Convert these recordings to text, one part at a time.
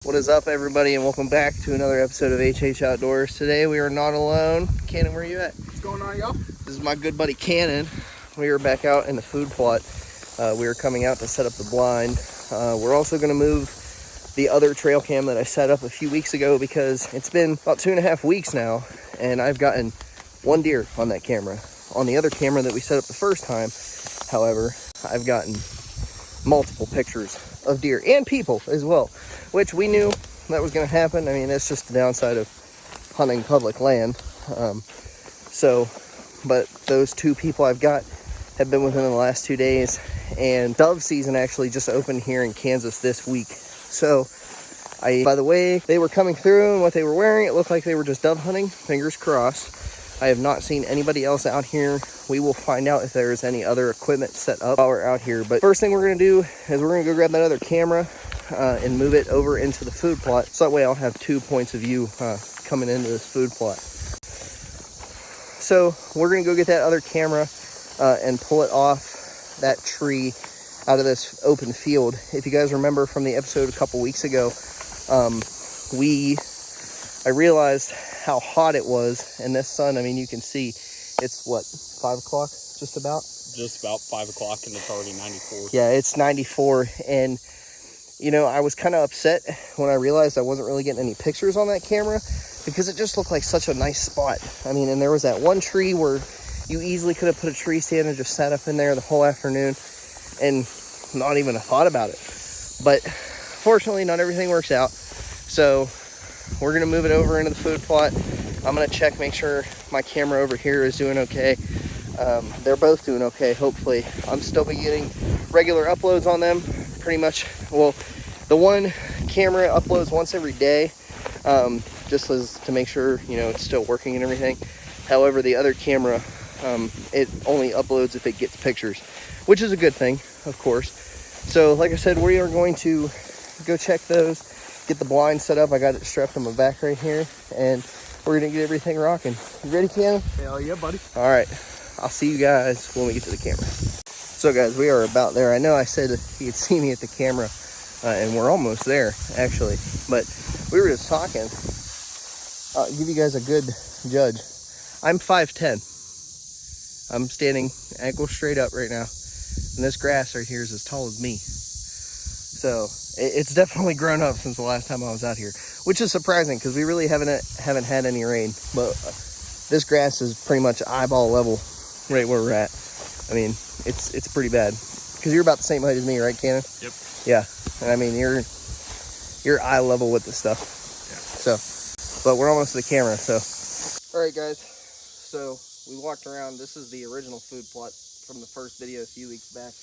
What is up, everybody, and welcome back to another episode of HH Outdoors. Today we are not alone. Cannon, where are you at? What's going on, y'all? This is my good buddy Cannon. We are back out in the food plot. We are coming out to set up the blind. We're also going to move the other trail cam that I set up a few weeks ago because it's been about 2.5 weeks now, and I've gotten one deer on that camera. On the other camera that we set up the first time, however, I've gotten multiple pictures of deer and people as well, which we knew that was going to happen. I mean, that's just the downside of hunting public land. But those two people I've got have been within the last 2 days, and dove season actually just opened here in Kansas this week. So by the way they were coming through and what they were wearing, it looked like they were just dove hunting. Fingers crossed. I have not seen anybody else out here. We will find out if there's any other equipment set up while we're out here. But first thing we're going to do is we're going to go grab that other camera and move it over into the food plot. So that way I'll have 2 points of view coming into this food plot. So we're going to go get that other camera and pull it off that tree out of this open field. If you guys remember from the episode a couple weeks ago, I realized how hot it was, and this sun, I mean, you can see it's what, 5 o'clock, just about 5 o'clock, and it's already 94. Yeah, it's 94. And you know, I was kind of upset when I realized I wasn't really getting any pictures on that camera because it just looked like such a nice spot. I mean, and there was that one tree where you easily could have put a tree stand and just sat up in there the whole afternoon and not even a thought about it. But fortunately, not everything works out. So we're going to move it over into the food plot. I'm going to check, make sure my camera over here is doing okay. They're both doing okay, hopefully. I'm still be getting regular uploads on them, pretty much. Well, the one camera uploads once every day, just as to make sure, you know, it's still working and everything. However, the other camera, it only uploads if it gets pictures, which is a good thing, of course. So, like I said, we are going to go check those, get the blind set up. I got it strapped on my back right here, and we're gonna get everything rocking. You ready, Cannon? Hell yeah, buddy. All right, I'll see you guys when we get to the camera. So guys, we are about there. I know I said you could see me at the camera, and we're almost there actually, but we were just talking. I'll give you guys a good judge. I'm 5'10". I'm standing ankle straight up right now, and this grass right here is as tall as me. So it's definitely grown up since the last time I was out here, which is surprising because we really haven't had any rain. But this grass is pretty much eyeball level right where we're at. I mean, it's pretty bad because you're about the same height as me, right, Cannon? Yep. Yeah, and I mean you're eye level with this stuff. Yeah. So, but we're almost to the camera. So, all right, guys. So we walked around. This is the original food plot from the first video a few weeks back.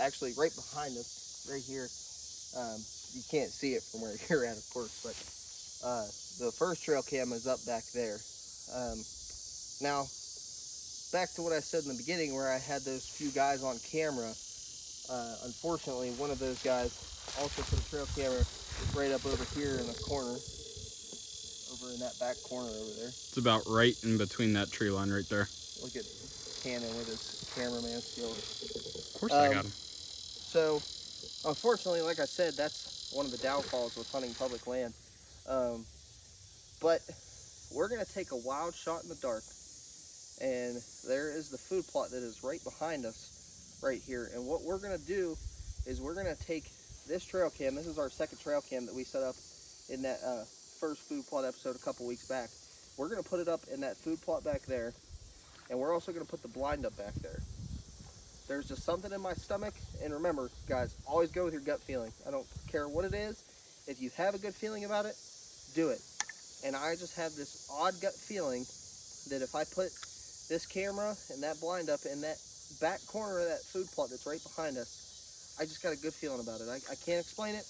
Actually, right behind us, right here. You can't see it from where you're at, of course, but the first trail cam is up back there. Now, back to what I said in the beginning where I had those few guys on camera. Unfortunately, one of those guys also put a trail camera right up over here in the corner, over in that back corner over there. It's about right in between that tree line right there. Look at Cannon with his cameraman skills. Of course I got him. So, unfortunately, like I said, that's one of the downfalls with hunting public land. But we're going to take a wild shot in the dark. And there is the food plot that is right behind us right here. And what we're going to do is we're going to take this trail cam. This is our second trail cam that we set up in that first food plot episode a couple weeks back. We're going to put it up in that food plot back there. And we're also going to put the blind up back there. There's just something in my stomach. And remember, guys, always go with your gut feeling. I don't care what it is. If you have a good feeling about it, do it. And I just have this odd gut feeling that if I put this camera and that blind up in that back corner of that food plot that's right behind us, I just got a good feeling about it. I can't explain it,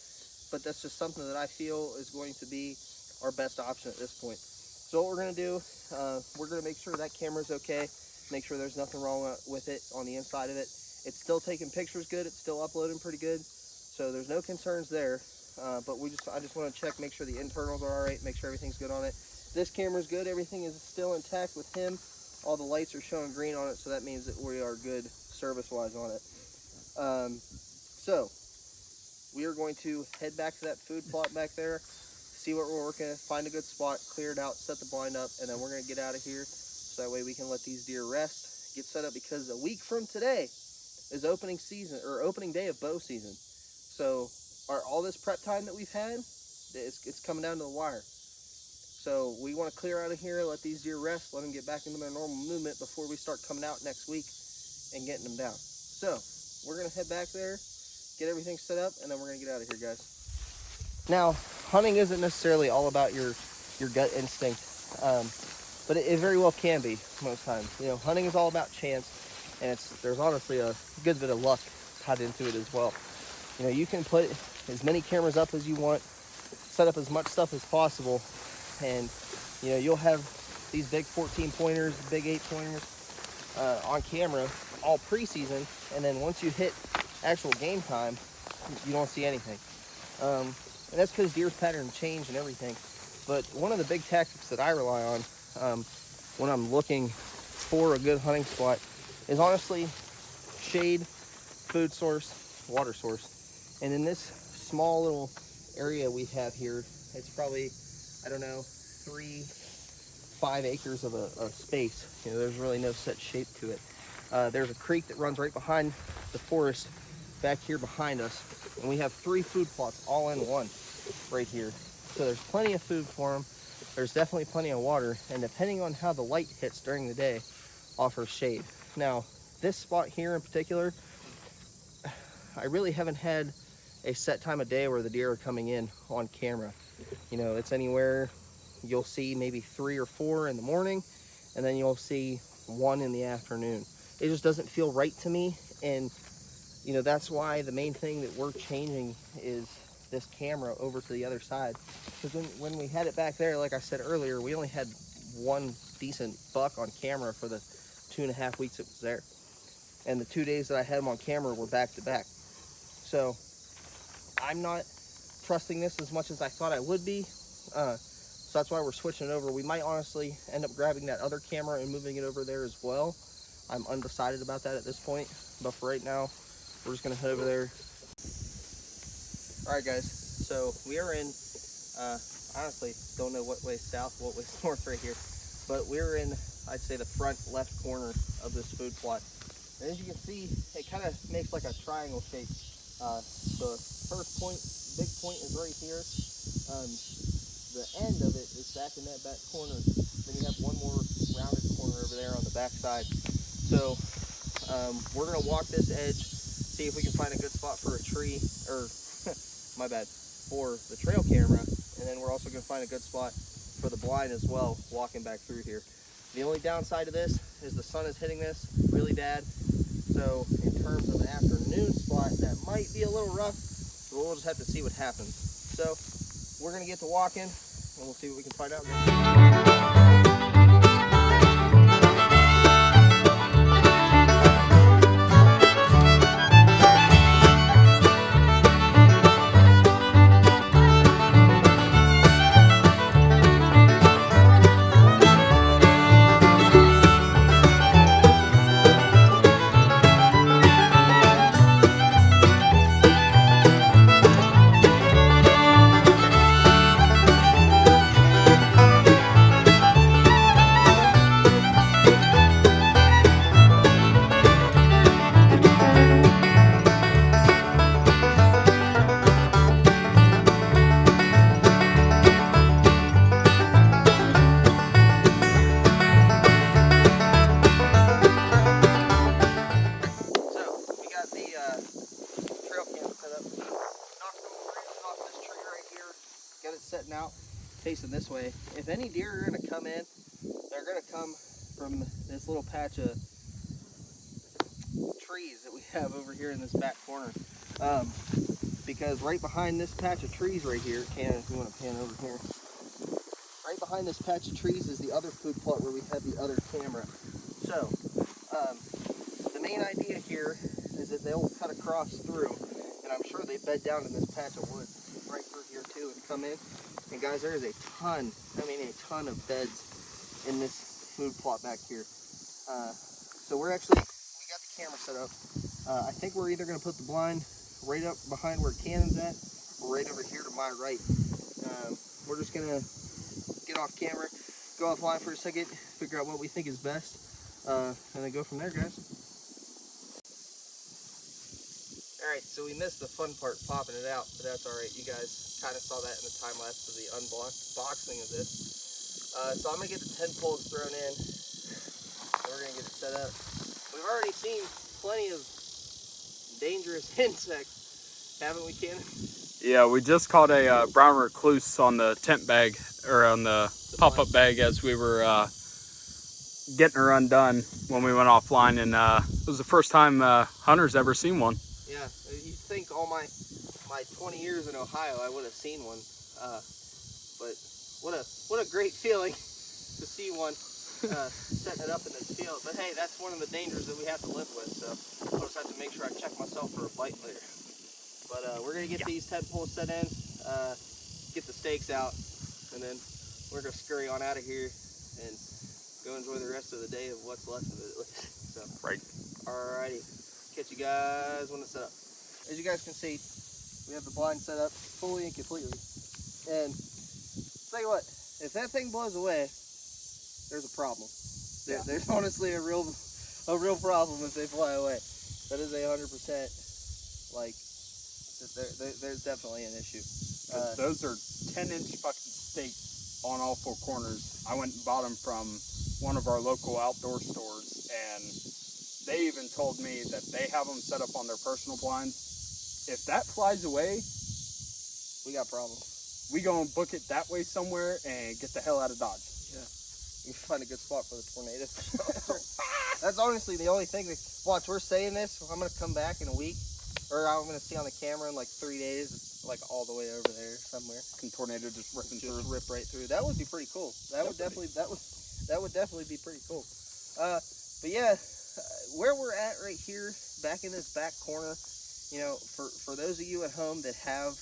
but that's just something that I feel is going to be our best option at this point. So what we're going to do, we're going to make sure that camera's okay, make sure there's nothing wrong with it on the inside of it. It's still taking pictures good, it's still uploading pretty good, so there's no concerns there. But I just want to check, make sure the internals are all right, make sure everything's good on it. This camera's good, everything is still intact with him. All the lights are showing green on it, so that means that we are good service-wise on it. So we are going to head back to that food plot back there, see what we're working at, find a good spot, clear it out, set the blind up, and then we're going to get out of here so that way we can let these deer rest, get set up, because a week from today is opening season, or opening day of bow season. So all this prep time that we've had, it's coming down to the wire. So we want to clear out of here, let these deer rest, let them get back into their normal movement before we start coming out next week and getting them down. So we're going to head back there, get everything set up, and then we're going to get out of here, guys. Now, hunting isn't necessarily all about your gut instinct, but it very well can be most times. You know, hunting is all about chance, and there's honestly a good bit of luck tied into it as well. You know, you can put as many cameras up as you want, set up as much stuff as possible, and you know, you'll have these big 14 pointers, big 8 pointers on camera all preseason, and then once you hit actual game time, you don't see anything. And that's because deer's pattern change and everything. But one of the big tactics that I rely on when I'm looking for a good hunting spot is honestly shade, food source, water source. And in this small little area we have here, it's probably, I don't know, 3-5 acres of a space. You know, there's really no set shape to it. There's a creek that runs right behind the forest back here behind us, and we have 3 food plots all in one right here. So there's plenty of food for them. There's definitely plenty of water, and depending on how the light hits during the day, offers shade. Now, this spot here in particular, I really haven't had a set time of day where the deer are coming in on camera. You know, it's anywhere, you'll see maybe 3 or 4 in the morning, and then you'll see 1 in the afternoon. It just doesn't feel right to me, and you know, that's why the main thing that we're changing is this camera over to the other side. Because when we had it back there, like I said earlier, we only had 1 decent buck on camera for the 2.5 weeks it was there. And the 2 days that I had him on camera were back to back. So I'm not trusting this as much as I thought I would be. So that's why we're switching it over. We might honestly end up grabbing that other camera and moving it over there as well. I'm undecided about that at this point, but for right now, we're just gonna head over there. All right, guys, so we are in, honestly, don't know what way south, what way north right here, but we're in, I'd say, the front left corner of this food plot. And as you can see, it kind of makes like a triangle shape. The first point, big point is right here. The end of it is back in that back corner. Then you have one more rounded corner over there on the back side. So we're gonna walk this edge, see if we can find a good spot for a tree, or my bad, for the trail camera, and then we're also gonna find a good spot for the blind as well, walking back through here. The only downside of this is the sun is hitting this really bad, so in terms of an afternoon spot, that might be a little rough, but we'll just have to see what happens. So we're gonna get to walking, and we'll see what we can find out. Setting out facing this way. If any deer are going to come in, they're going to come from this little patch of trees that we have over here in this back corner, because right behind this patch of trees right here, if you want to pan over here, right behind this patch of trees is the other food plot where we have the other camera. So the main idea here is that they'll cut across through, and I'm sure they bed down in this patch of wood right through here too and come in. And guys, there is a ton of beds in this food plot back here. So we got the camera set up. I think we're either going to put the blind right up behind where Cannon's at, or right over here to my right. We're just gonna get off camera, go offline for a second, figure out what we think is best, and then go from there, guys. Alright, so we missed the fun part, popping it out, but that's alright. You guys kind of saw that in the time lapse of the unboxing of this. So I'm going to get the 10 poles thrown in, and we're going to get it set up. We've already seen plenty of dangerous insects, haven't we, Cannon? Yeah, we just caught a brown recluse on the tent bag, or on the pop-up bag as we were getting her undone when we went offline, and it was the first time Hunter's ever seen one. Yeah, you'd think all my 20 years in Ohio I would have seen one, but what a great feeling to see one setting it up in this field. But hey, that's one of the dangers that we have to live with, so I'll just have to make sure I check myself for a bite later. But we're going to get these 10 poles set in, get the stakes out, and then we're going to scurry on out of here and go enjoy the rest of the day of what's left of it at least. So, Right. Alrighty, catch you guys when it's set up. As you guys can see, we have the blind set up fully and completely. And tell you what, if that thing blows away, there's a problem. There's honestly a real problem if they fly away. That is 100%, like, there's definitely an issue. Those are 10-inch fucking stakes on all four corners. I went and bought them from one of our local outdoor stores, and they even told me that they have them set up on their personal blinds. If that flies away, we got problems. We go and book it that way somewhere and get the hell out of Dodge. Yeah. You can find a good spot for the tornado. That's honestly the only thing. Watch, we're saying this. I'm going to come back in a week, or I'm going to see on the camera in like 3 days. It's like all the way over there somewhere. Can tornado just rip right through? That would be pretty cool. That would definitely be pretty cool. But yeah, where we're at right here, back in this back corner, you know, for those of you at home that have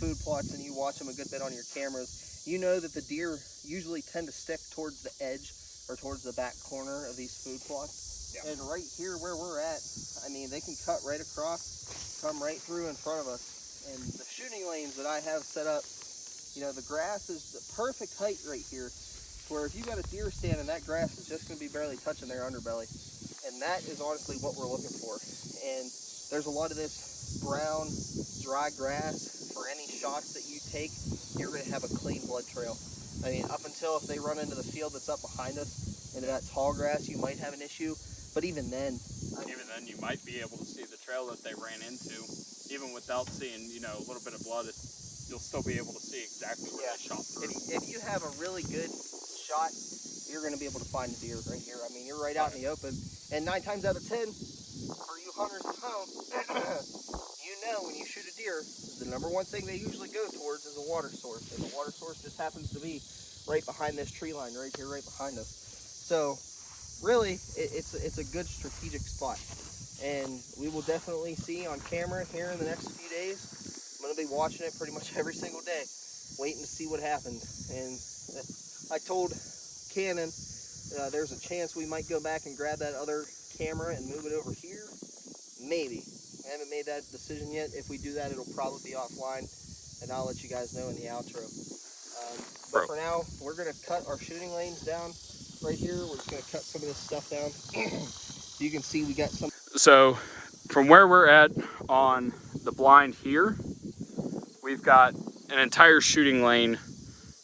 food plots and you watch them a good bit on your cameras, you know that the deer usually tend to stick towards the edge or towards the back corner of these food plots. Yeah. And right here where we're at, I mean, they can cut right across, come right through in front of us. And the shooting lanes that I have set up, you know, the grass is the perfect height right here, where if you got a deer stand and that grass is just going to be barely touching their underbelly. And that is honestly what we're looking for. And there's a lot of this brown, dry grass. For any shots that you take, you're going to have a clean blood trail. I mean, up until if they run into the field that's up behind us, into that tall grass, you might have an issue. But even then, you might be able to see the trail that they ran into, even without seeing, you know, a little bit of blood. You'll still be able to see exactly where they shot through. If you have a really good shot, you're going to be able to find the deer right here. I mean, you're right out in the open, and 9 times out of 10, for you hunters at home, you know when you shoot a deer, the #1 thing they usually go towards is a water source, and the water source just happens to be right behind this tree line, right here, right behind us. So really, it's a good strategic spot, and we will definitely see on camera here in the next few days. I'm going to be watching it pretty much every single day, waiting to see what happens. And I told Cannon there's a chance we might go back and grab that other camera and move it over here. Maybe. I haven't made that decision yet. If we do that, it'll probably be offline, and I'll let you guys know in the outro. But for now, we're going to cut our shooting lanes down right here. We're just going to cut some of this stuff down. So you can see we got some. So from where we're at on the blind here, we've got an entire shooting lane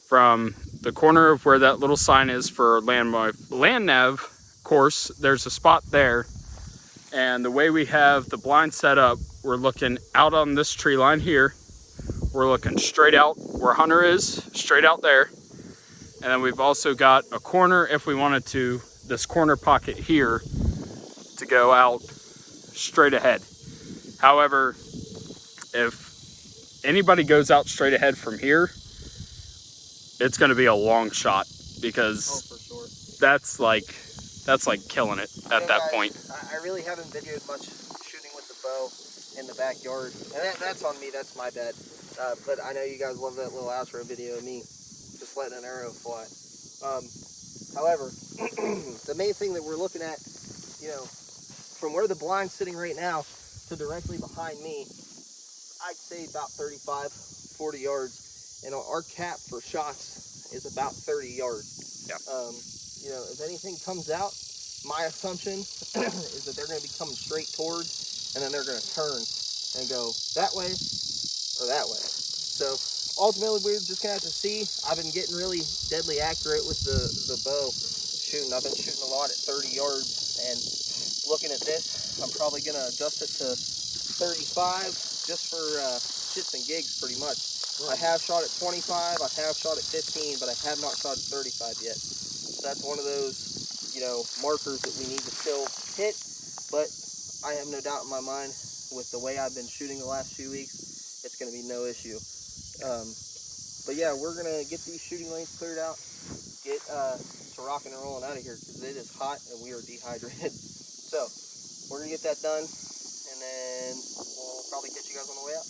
from the corner of where that little sign is for land nav course. There's a spot there, and the way we have the blind set up, we're looking out on this tree line here. We're looking straight out where Hunter is, straight out there. And then we've also got a corner, if we wanted to, this corner pocket here to go out straight ahead. However, if anybody goes out straight ahead from here, it's going to be a long shot, because for sure. that's like killing it at that point. I really haven't videoed much shooting with the bow in the backyard, and that's on me. That's my bad. But I know you guys love that little outro video of me just letting an arrow fly. However, the main thing that we're looking at, you know, from where the blind's sitting right now, to directly behind me, I'd say about 35, 40 yards. And our cap for shots is about 30 yards. Yeah. You know, if anything comes out, my assumption is that they're going to be coming straight towards, and then they're going to turn and go that way or that way. So ultimately, we're just going to have to see. I've been getting really deadly accurate with the bow shooting. I've been shooting a lot at 30 yards, and looking at this, I'm probably going to adjust it to 35 just for shits and gigs pretty much. I have shot at 25, I have shot at 15, but I have not shot at 35 yet. So that's one of those, you know, markers that we need to still hit, but I have no doubt in my mind with the way I've been shooting the last few weeks, it's going to be no issue. But yeah, we're going to get these shooting lanes cleared out, get to rocking and rolling out of here because it is hot and we are dehydrated. So we're going to get that done, and then we'll probably catch you guys on the way out.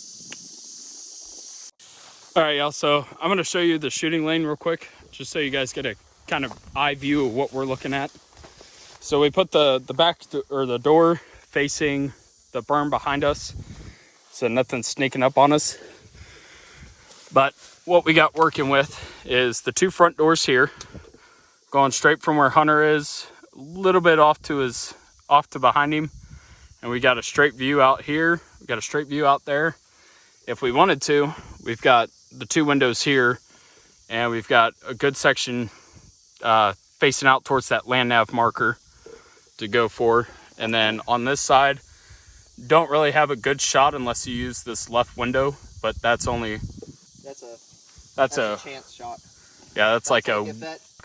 All right, y'all, so I'm gonna show you the shooting lane real quick, just so you guys get a kind of eye view of what we're looking at. So we put the back or the door facing the berm behind us, so nothing's sneaking up on us. But what we got working with is the two front doors here, going straight from where Hunter is, a little bit off to behind him. And we got a straight view out here, we got a straight view out there. If we wanted to, we've got the two windows here, and we've got a good section facing out towards that land nav marker to go for. And then on this side, don't really have a good shot unless you use this left window, but that's only that's a chance shot. Yeah, that's like a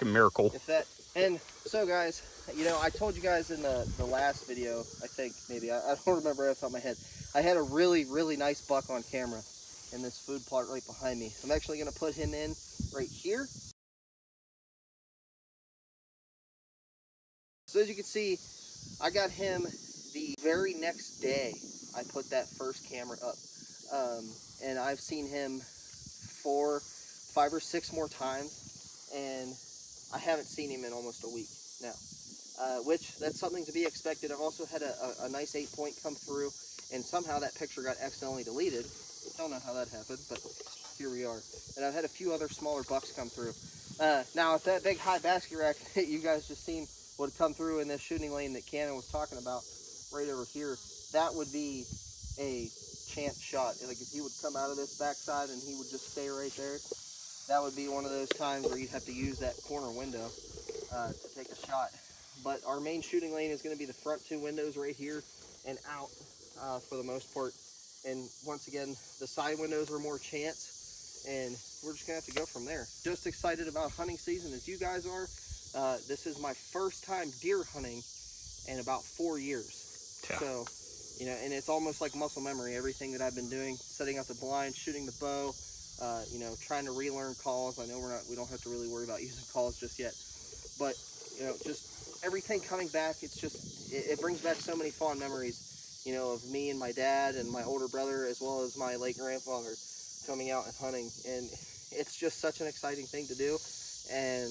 miracle. If that, and so guys, you know, I told you guys in the last video, I think maybe, I don't remember off the top of my head, I had a really nice buck on camera in this food plot right behind me. I'm actually going to put him in right here. So as you can see, I got him the very next day I put that first camera up. And I've seen him 4, 5 or 6 more times, and I haven't seen him in almost a week now. Which, that's something to be expected. I've also had a nice 8-point come through, and somehow that picture got accidentally deleted. I don't know how that happened, but here we are. And I've had a few other smaller bucks come through. Now, if that big high basket rack that you guys just seen would come through in this shooting lane that Cannon was talking about right over here, that would be a chance shot. Like if he would come out of this backside and he would just stay right there, that would be one of those times where you'd have to use that corner window to take a shot. But our main shooting lane is going to be the front 2 windows right here and out for the most part. And once again, the side windows are more chance, and we're just going to have to go from there. Just excited about hunting season as you guys are. This is my first time deer hunting in about 4 yewe Yeah. So, you know, and it's almost like muscle memory. Everything that I've been doing, setting up the blind, shooting the bow, you know, trying to relearn calls. I know we don't have to really worry about using calls just yet, but you know, just everything coming back. It's just, it brings back so many fond memories, you know, of me and my dad and my older brother, as well as my late grandfather coming out and hunting. And it's just such an exciting thing to do. And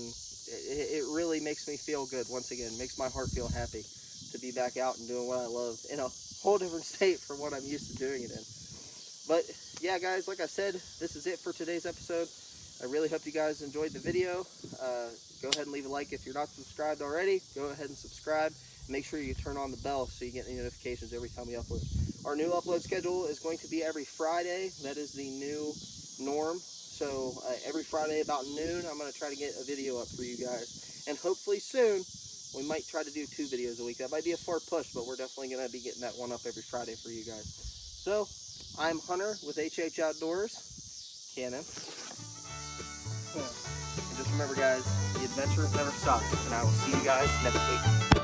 it really makes me feel good. Once again, makes my heart feel happy to be back out and doing what I love in a whole different state from what I'm used to doing it in. But yeah, guys, like I said, this is it for today's episode. I really hope you guys enjoyed the video. Go ahead and leave a like if you're not subscribed already. Go ahead and subscribe. Make sure you turn on the bell so you get any notifications every time we upload. Our new upload schedule is going to be every Friday. That is the new norm. So every Friday about noon, I'm going to try to get a video up for you guys. And hopefully soon, we might try to do 2 videos a week. That might be a far push, but we're definitely going to be getting that one up every Friday for you guys. So, I'm Hunter with HH Outdoors, Cannon. And just remember, guys, the adventure never stops, and I will see you guys next week.